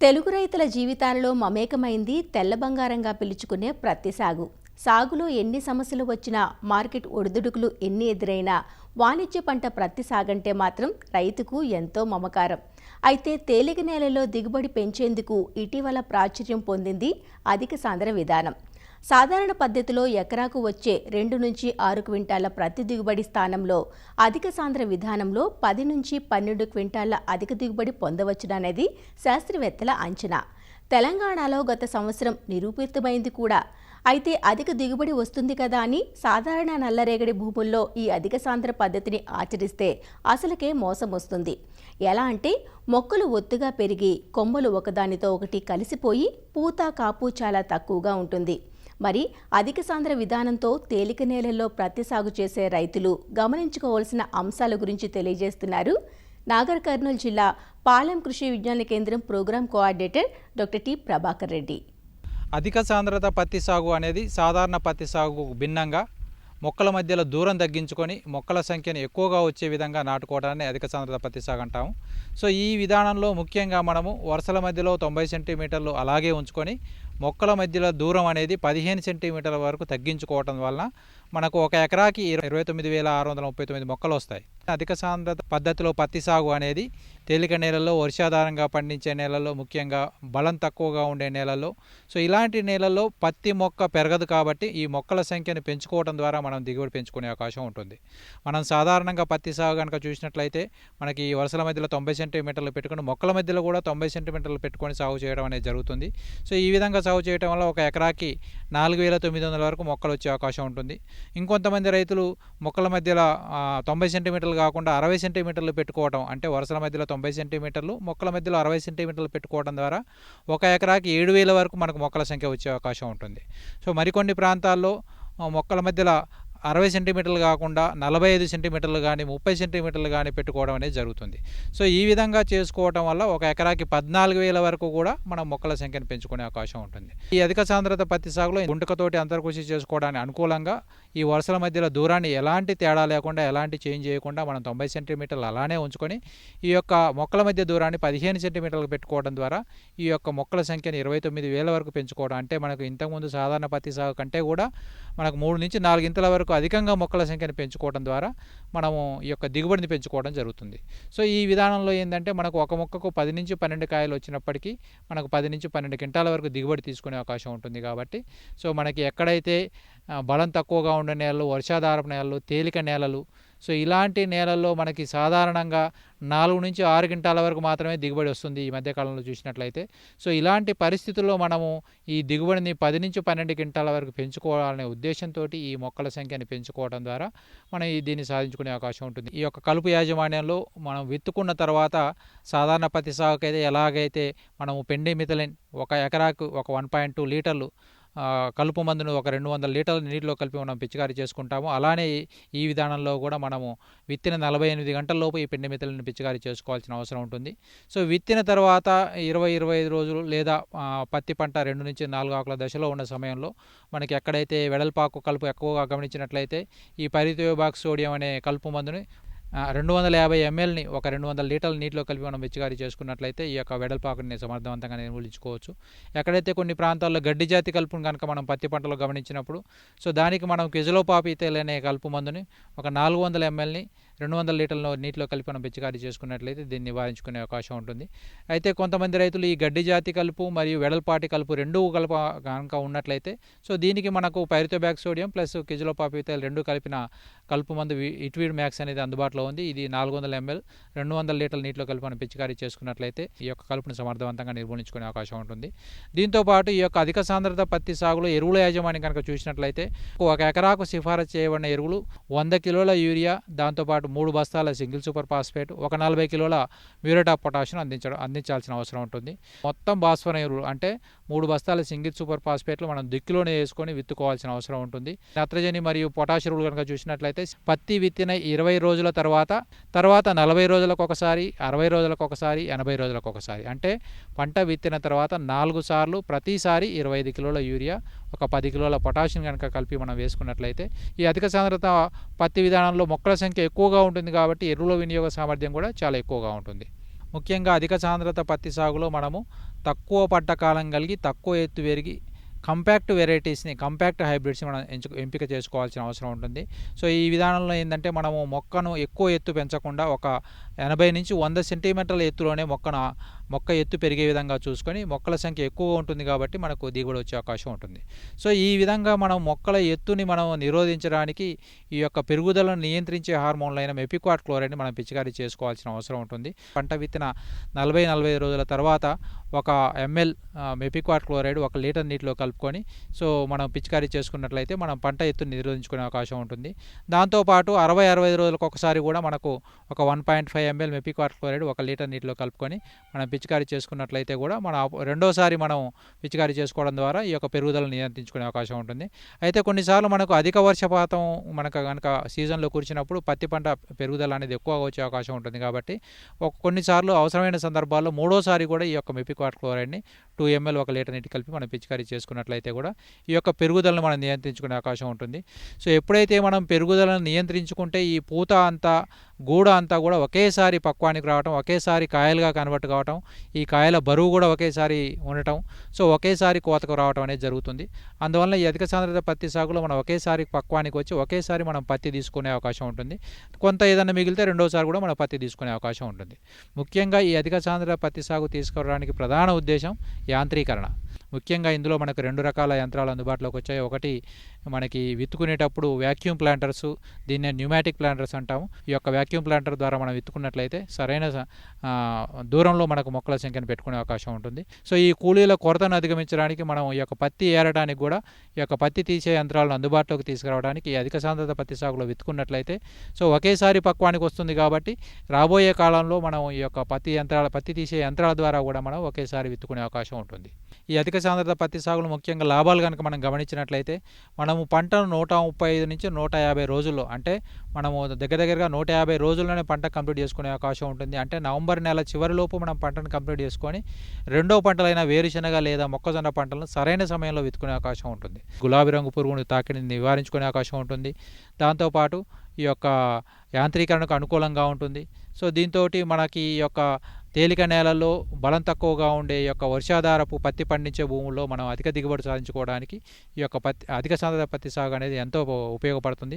తెలుగు రైతుల జీవితాలలో మమేకమైంది తెల్ల బంగారంగా పిలుచుకునే ప్రత్తి సాగు. సాగులో ఎన్ని సమస్యలు వచ్చినా, మార్కెట్ ఒడిదుడుకులు ఎన్ని ఎదురైనా వాణిజ్య పంట ప్రత్తి సాగంటే మాత్రం రైతుకు ఎంతో మమకారం. అయితే తేలిక నేలలో దిగుబడి పెంచేందుకు ఇటీవల ప్రాచుర్యం పొందింది అధిక సాంద్ర విధానం. సాధారణ పద్ధతిలో ఎకరాకు వచ్చే 2 నుంచి 6 క్వింటాల ప్రతి దిగుబడి స్థానంలో అధిక సాంద్ర విధానంలో 10 నుంచి 12 క్వింటాల అధిక దిగుబడి పొందవచ్చుననేది శాస్త్రవేత్తల అంచనా. తెలంగాణలో గత సంవత్సరం నిరూపితమైంది కూడా. అయితే అధిక దిగుబడి వస్తుంది కదా అని సాధారణ నల్లరేగడి భూముల్లో ఈ అధిక సాంద్ర పద్ధతిని ఆచరిస్తే అసలుకే మోసం వస్తుంది. ఎలా అంటే మొక్కలు ఒత్తుగా పెరిగి కొమ్మలు ఒకదానితో ఒకటి కలిసిపోయి పూత కాపు చాలా తక్కువగా ఉంటుంది. మరి అధిక సాంద్ర విధానంతో తేలిక నేలల్లో ప్రత్తి సాగు చేసే రైతులు గమనించుకోవాల్సిన అంశాల గురించి తెలియజేస్తున్నారు నాగర్ కర్నూలు జిల్లా Palem Krishi Vigyan Kendra program coordinator doctor T Prabhakar Reddy. అధిక సాంద్రత పత్తి సాగు అనేది సాధారణ పత్తి సాగుకు భిన్నంగా మొక్కల మధ్యలో దూరం తగ్గించుకొని మొక్కల సంఖ్యను ఎక్కువగా వచ్చే విధంగా నాటుకోవడాన్ని అధిక సాంద్రత పత్తి సాగు అంటాము. సో ఈ విధానంలో ముఖ్యంగా మనము వరుసల మధ్యలో 90 సెంటీమీటర్లు అలాగే ఉంచుకొని మొక్కల మధ్యలో దూరం అనేది 15 సెంటీమీటర్ల వరకు తగ్గించుకోవటం వలన మనకు ఒక ఎకరాకి 29,639 మొక్కలు వస్తాయి. అధిక సాంద్రత పద్ధతిలో పత్తి సాగు అనేది తేలిక నేలల్లో, వర్షాధారంగా పండించే నేలల్లో, ముఖ్యంగా బలం తక్కువగా ఉండే నేలల్లో, సో ఇలాంటి నేలల్లో పత్తి మొక్క పెరగదు కాబట్టి ఈ మొక్కల సంఖ్యను పెంచుకోవడం ద్వారా మనం దిగుబడి పెంచుకునే అవకాశం ఉంటుంది. మనం సాధారణంగా పత్తి సాగు కనుక చూసినట్లయితే మనకి ఈ వరుసల మధ్యలో 90 సెంటీమీటర్లు పెట్టుకుని మొక్కల మధ్యలో కూడా 90 సెంటీమీటర్లు పెట్టుకొని సాగు చేయడం అనేది జరుగుతుంది. సో ఈ విధంగా సాగు చేయడం వల్ల ఒక ఎకరాకి 4,900 వరకు మొక్కలు వచ్చే అవకాశం ఉంటుంది. ఇంకొంతమంది రైతులు మొక్కల మధ్యలో 90 సెంటీమీటర్లు కాకుండా 60 సెంటీమీటర్లు పెట్టుకోవడం, అంటే వరుసల మధ్యలో 90 సెంటీమీటర్లు మొక్కల మధ్యలో 60 సెంటీమీటర్లు పెట్టుకోవడం ద్వారా ఒక ఎకరాకి 7,000 వరకు మనకు మొక్కల సంఖ్య వచ్చే అవకాశం ఉంటుంది. సో మరికొన్ని ప్రాంతాల్లో మొక్కల మధ్యలో 60 సెంటీమీటర్లు కాకుండా 45 సెంటీమీటర్లు కానీ 30 సెంటీమీటర్లు కానీ పెట్టుకోవడం అనేది జరుగుతుంది. సో ఈ విధంగా చేసుకోవడం వల్ల ఒక ఎకరాకి 14,000 వరకు కూడా మనం మొక్కల సంఖ్యను పెంచుకునే అవకాశం ఉంటుంది. ఈ అధిక సాంద్రత పత్తి సాగులో గుంటకతోటి అంతర్కృషి చేసుకోవడానికి అనుకూలంగా ఈ వరుసల మధ్యలో దూరాన్ని ఎలాంటి తేడా లేకుండా, ఎలాంటి చేంజ్ చేయకుండా మనం 90 సెంటీమీటర్లు అలానే ఉంచుకొని ఈ యొక్క మొక్కల మధ్య దూరాన్ని 15 సెంటీమీటర్లకు పెట్టుకోవడం ద్వారా ఈ యొక్క మొక్కల సంఖ్యను 29,000 వరకు పెంచుకోవడం, అంటే మనకు ఇంతకుముందు సాధారణ పత్తి సాగు కంటే కూడా మనకు 3 నుంచి 4 ఇంతల వరకు అధికంగా మొక్కల సంఖ్యను పెంచుకోవడం ద్వారా మనము ఈ యొక్క దిగుబడిని పెంచుకోవడం జరుగుతుంది. సో ఈ విధానంలో ఏంటంటే మనకు ఒక మొక్కకు 10 నుంచి 12 కాయలు వచ్చినప్పటికీ మనకు 10 నుంచి 12 క్వింటాల వరకు దిగుబడి తీసుకునే అవకాశం ఉంటుంది. కాబట్టి సో మనకి ఎక్కడైతే బలం తక్కువగా ఉండే నేలలు, వర్షాధారపు నేలలు, తేలిక నేలలు, సో ఇలాంటి నేలల్లో మనకి సాధారణంగా 4 నుంచి 6 క్వింటాల వరకు మాత్రమే దిగుబడి వస్తుంది ఈ మధ్యకాలంలో చూసినట్లయితే. సో ఇలాంటి పరిస్థితుల్లో మనము ఈ దిగుబడిని 10 నుంచి 12 క్వింటాల వరకు పెంచుకోవాలనే ఉద్దేశంతో ఈ మొక్కల సంఖ్యని పెంచుకోవడం ద్వారా మనం దీన్ని సాధించుకునే అవకాశం ఉంటుంది. ఈ యొక్క కలుపు యాజమాన్యంలో మనం విత్తుకున్న తర్వాత సాధారణ పత్తి సాగుకైతే ఎలాగైతే మనము పెండిమిథలిన్ ఒక ఎకరాకు ఒక 1.2 లీటర్లు కలుపు మందును ఒక 200 లీటర్ల నీటిలో కలిపి మనం పిచికారీ చేసుకుంటాము. అలానే ఈ విధానంలో కూడా మనము విత్తిన 48 గంటల్లోపు ఈ పెండిమిథలిన్ పిచికారీ చేసుకోవాల్సిన అవసరం ఉంటుంది. సో విత్తిన తర్వాత 20-25 రోజులు లేదా పత్తి పంట 2 నుంచి 4 ఆకుల దశలో ఉన్న సమయంలో మనకి ఎక్కడైతే వెడల్పాకు కలుపు ఎక్కువగా గమనించినట్లయితే ఈ పైరిథియోబాక్స్ సోడియం అనే కలుపు మందుని 250 mlని ఒక 200 లీటర్ల నీటిలో కలిపి మనం పిచికారీ చేసుకున్నట్లయితే ఈ యొక్క వెడల్పాకుని సమర్థవంతంగా నిర్మూలించుకోవచ్చు. ఎక్కడైతే కొన్ని ప్రాంతాల్లో గడ్డి జాతి కలుపును కనుక మనం పత్తి పంటలో గమనించినప్పుడు సో దానికి మనం కెజులోపాపిథెల్ అనే కలుపు మందుని ఒక 400 mlని 200 లీటర్ల నీటిలో కలిపి మనం పిచికారీ చేసుకున్నట్లయితే దీన్ని నివారించుకునే అవకాశం ఉంటుంది. అయితే కొంతమంది రైతులు ఈ గడ్డి జాతి కలుపు మరియు వెడల్పాటి కలుపు రెండూ కలుపు కనుక ఉన్నట్లయితే సో దీనికి మనకు పైరిథియోబాక్స్ సోడియం ప్లస్ కెజులోపాపిథెల్ రెండు కలిపిన కలుపు మందు ఇట్వీడ్ మ్యాక్స్ అనేది అందుబాటులో ఉంది. ఇది 400 ml 200 లీటర్ల నీటిలో కలిపి మనం పిచికారీ చేసుకున్నట్లయితే ఈ యొక్క కలుపును సమర్థవంతంగా నిర్మూలించుకునే అవకాశం ఉంటుంది. దీంతోపాటు ఈ యొక్క అధిక సాంద్రత పత్తి సాగులో ఎరువుల యాజమాన్యం కనుక చూసినట్లయితే ఒక ఎకరాకు సిఫారసు చేయబడిన ఎరువులు 100 కిలోల యూరియా, దాంతోపాటు 3 బస్తాల సింగిల్ సూపర్ ఫాస్ఫేట్, ఒక 40 కిలోల మ్యూరేట్ ఆఫ్ పొటాషియం అందించాల్సిన అవసరం ఉంటుంది. మొత్తం భాస్వరం ఎరువులు అంటే 3 బస్తాల సింగిల్ సూపర్ ఫాస్ఫేట్లు మనం దిక్కులోనే వేసుకొని విత్తుకోవాల్సిన అవసరం ఉంటుంది. నత్రజని మరియు పొటాష్ ఎరువులు కనుక చూసినట్లయితే పత్తి విత్తిన 20 రోజుల తర్వాత 40 రోజులకు ఒకసారి, 60 రోజులకు ఒకసారి, 80 రోజులకు ఒకసారి, అంటే పంట విత్తిన తర్వాత 4 సార్లు ప్రతిసారి 25 కిలోల యూరియా, ఒక 10 కిలోల పొటాషియం కనుక కలిపి మనం వేసుకున్నట్లయితే ఈ అధిక సాంద్రత పత్తి విధానంలో మొక్కల సంఖ్య ఎక్కువగా ఉంటుంది కాబట్టి ఎరువుల వినియోగ సామర్థ్యం కూడా చాలా ఎక్కువగా ఉంటుంది. ముఖ్యంగా అధిక సాంద్రత పత్తి సాగులో మనము తక్కువ పట్ట కాలం కలిగి తక్కువ ఎత్తు పెరిగి కంపాక్ట్ వెరైటీస్ని కంపాక్ట్ హైబ్రిడ్స్ని మనం ఎంపిక చేసుకోవాల్సిన అవసరం ఉంటుంది. సో ఈ విధానంలో ఏంటంటే మనము మొక్కను ఎక్కువ ఎత్తు పెంచకుండా ఒక 80 నుంచి 100 సెంటీమీటర్ల ఎత్తులోనే మొక్క ఎత్తు పెరిగే విధంగా చూసుకొని మొక్కల సంఖ్య ఎక్కువగా ఉంటుంది కాబట్టి మనకు దిగుబడి వచ్చే అవకాశం ఉంటుంది. సో ఈ విధంగా మనం మొక్కల ఎత్తుని మనం నిరోధించడానికి ఈ యొక్క పెరుగుదలను నియంత్రించే హార్మోన్లైన మెపిక్వాట్ క్లోరైడ్ని మనం పిచికారీ చేసుకోవాల్సిన అవసరం ఉంటుంది. పంట విత్తిన 40-45 రోజుల తర్వాత 1 ml మెపిక్వాట్ క్లోరైడ్ 1 లీటర్ నీటిలో కలుపుకొని సో మనం పిచికారీ చేసుకున్నట్లయితే మనం పంట ఎత్తుని నిరోధించుకునే అవకాశం ఉంటుంది. దాంతోపాటు 60-65 రోజులకు ఒకసారి కూడా మనకు ఒక 1.5 ml మెపిక్వాట్ క్లోరైడ్ 1 లీటర్ నీటిలో కలుపుకొని మనం పిచికారీ చేసుకున్నట్లయితే కూడా రెండోసారి మనం పిచికారీ చేసుకోవడం ద్వారా ఈ యొక్క పెరుగుదలను నియంత్రించుకునే అవకాశం ఉంటుంది. అయితే కొన్నిసార్లు మనకు అధిక వర్షపాతం మనకు కనుక సీజన్లో కురిచినప్పుడు పత్తి పంట పెరుగుదల అనేది ఎక్కువగా వచ్చే అవకాశం ఉంటుంది. కాబట్టి కొన్నిసార్లు అవసరమైన సందర్భాల్లో మూడోసారి కూడా ఈ యొక్క మెపిక్వాట్ క్లోరైడ్ని 2 ml 1 లీటర్ నీటి కలిపి మనం పిచికారీ చేసుకున్నట్లయితే కూడా ఈ యొక్క పెరుగుదలను మనం నియంత్రించుకునే అవకాశం ఉంటుంది. సో ఎప్పుడైతే మనం పెరుగుదలను నియంత్రించుకుంటే ఈ పూత అంతా గూడ అంతా కూడా ఒకేసారి పక్వానికి రావటం, ఒకేసారి కాయలుగా కన్వర్ట్ కావటం, ఈ కాయల బరువు కూడా ఒకేసారి ఉండటం, సో ఒకేసారి కోతకు రావటం అనేది జరుగుతుంది. అందువల్ల ఈ అధిక సాంద్రత పత్తి సాగులో మనం ఒకేసారి పక్వానికి వచ్చి ఒకేసారి మనం పత్తి తీసుకునే అవకాశం ఉంటుంది. కొంత ఏదైనా మిగిలితే రెండోసారి కూడా మనం పత్తి తీసుకునే అవకాశం ఉంటుంది. ముఖ్యంగా ఈ అధిక సాంద్రత పత్తి సాగు తీసుకోవడానికి ప్రధాన ఉద్దేశం యాంత్రీకరణ. ముఖ్యంగా ఇందులో మనకు 2 రకాల యంత్రాలు అందుబాటులోకి వచ్చాయి. ఒకటి మనకి విత్తుకునేటప్పుడు వ్యాక్యూమ్ ప్లాంటర్స్, దీన్నే న్యూమాటిక్ ప్లాంటర్స్ అంటాము. ఈ యొక్క వ్యాక్యూమ్ ప్లాంటర్ ద్వారా మనం విత్తుకున్నట్లయితే సరైన దూరంలో మనకు మొక్కల సంఖ్యను పెట్టుకునే అవకాశం ఉంటుంది. సో ఈ కూలీల కొరతను అధిగమించడానికి మనం ఈ యొక్క పత్తి ఏరడానికి కూడా ఈ యొక్క పత్తి తీసే యంత్రాలను అందుబాటులోకి తీసుకురావడానికి ఈ అధిక సాంద్రత పత్తి సాగులో విత్తుకున్నట్లయితే సో ఒకేసారి పక్వానికి వస్తుంది. కాబట్టి రాబోయే కాలంలో మనం ఈ యొక్క పత్తి తీసే యంత్రాల ద్వారా కూడా మనం ఒకేసారి విత్తుకునే అవకాశం ఉంటుంది. ఈ అధిక సాంద్రత పత్తి సాగులో ముఖ్యంగా లాభాలు కనుక మనం గమనించినట్లయితే మనము పంటను 135 నుంచి 150 రోజుల్లో, అంటే మనము దగ్గరగా 150 రోజుల్లోనే పంట కంప్లీట్ చేసుకునే అవకాశం ఉంటుంది. అంటే నవంబర్ నెల చివరిలోపు మనం పంటను కంప్లీట్ చేసుకొని రెండో పంటలైన వేరుశనగ లేదా మొక్కజొన్న పంటలను సరైన సమయంలో విత్తుకునే అవకాశం ఉంటుంది. గులాబీ రంగు పురుగును తాకిడిని నివారించుకునే అవకాశం ఉంటుంది. దాంతోపాటు ఈ యొక్క యాంత్రీకరణకు అనుకూలంగా ఉంటుంది. సో దీంతో మనకి ఈ యొక్క తేలిక నేలల్లో బలం తక్కువగా ఉండే ఈ యొక్క వర్షాధారపు పత్తి పండించే భూముల్లో మనం అధిక దిగుబడి సాధించుకోవడానికి ఈ యొక్క అధిక సాంద్రత పత్తి సాగు అనేది ఎంతో ఉపయోగపడుతుంది.